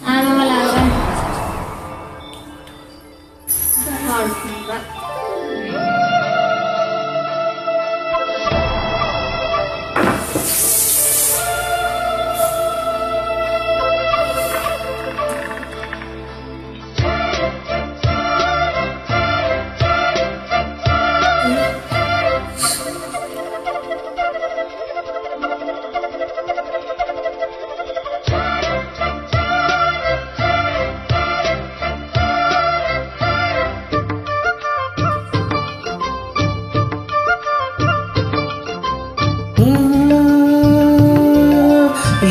ఆమె వాళ్ళ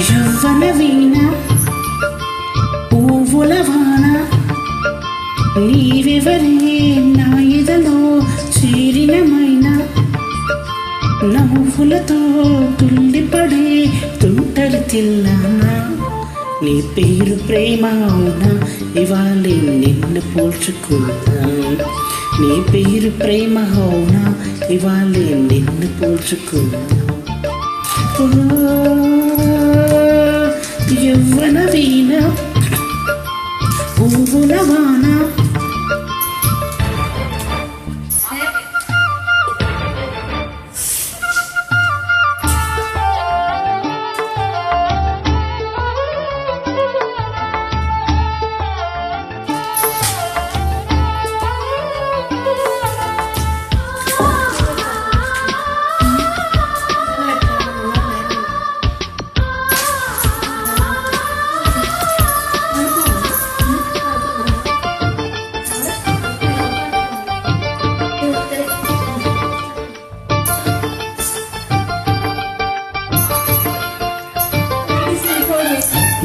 యవ్వన వీణ పువ్వుల వాన నీవెవరే నా ఎదలో చేరినమైన నవ్వులతో తుల్లిపడే తుంటరి తిల్లానా నీ పేరు ప్రేమ అవునా ఇవాళ నిన్ను పోల్చుకున్నా నీ పేరు ప్రేమ అవునా ఇవాళ నిన్ను పోల్చుకున్నా యవ్వన వీణ పువ్వుల వాన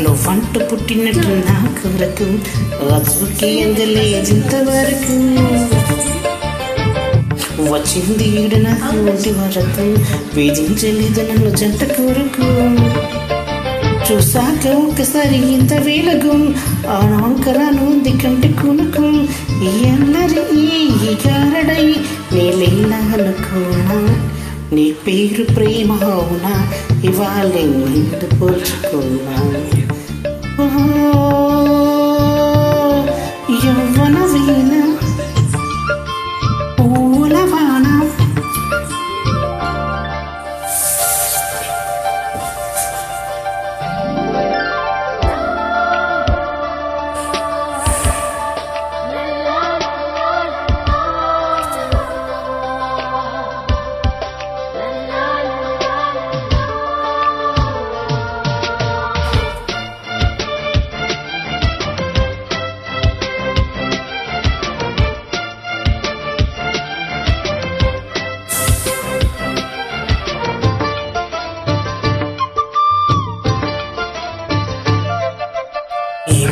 నువ్వంటూ పుట్టినట్టు నా కొరకు రాజుకి అందలేదింతవరకు వచ్చింది ఈడు నాకు వరకు వేధించలేదు నన్ను జంట కొరకు చూసాక ఒకసారి ఇంత వేలకు ఆనాంకరాను దిక్కంటి కొనుకు ఈ అల్లరి ఈ గారడై నేలేనా అనుకోనా నీ పేరు ప్రేమ అవునా ఇవాళ నిన్ను పోల్చుకున్నా యవ్వన వీణ పూల వాన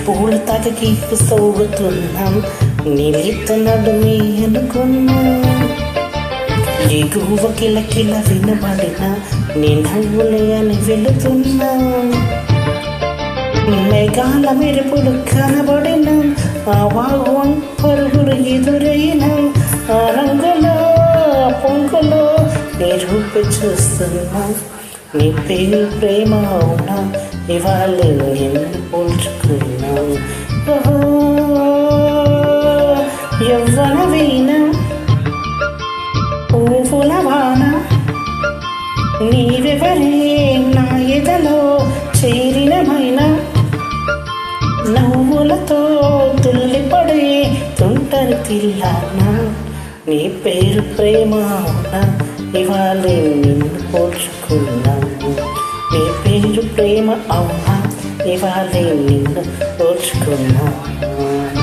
పూల తాకకి సోగుతున్నాం నీళ్ళెత్తన్నాడు మీ అనుకున్నా ఎగువ కిలకిల వినబడిన నీ నవ్వులే అని వెళుతున్నా మేఘాల మెరుపులు కనబడిన ఆ వాహం పరుగులు ఎదురైన ఆ రంగులో పొంగులో నీ రూపు చూస్తున్నా నీ పేరు ప్రేమ అవునా ఇవాళ నిన్ను పోల్చుకున్నావు యవ్వన వీణ పువ్వుల వాన నీవెవరే నా ఎదలో చేరినమైన నవ్వులతో తుల్లిపడే తుంటరి తిల్లానా నీ పేరు ప్రేమ అవునా ఇవాళ నిన్ను పోల్చుకున్నావు నీ పేరు ప్రేమ అవునా ఇవాళ నిన్ను పోల్చుకున్నావు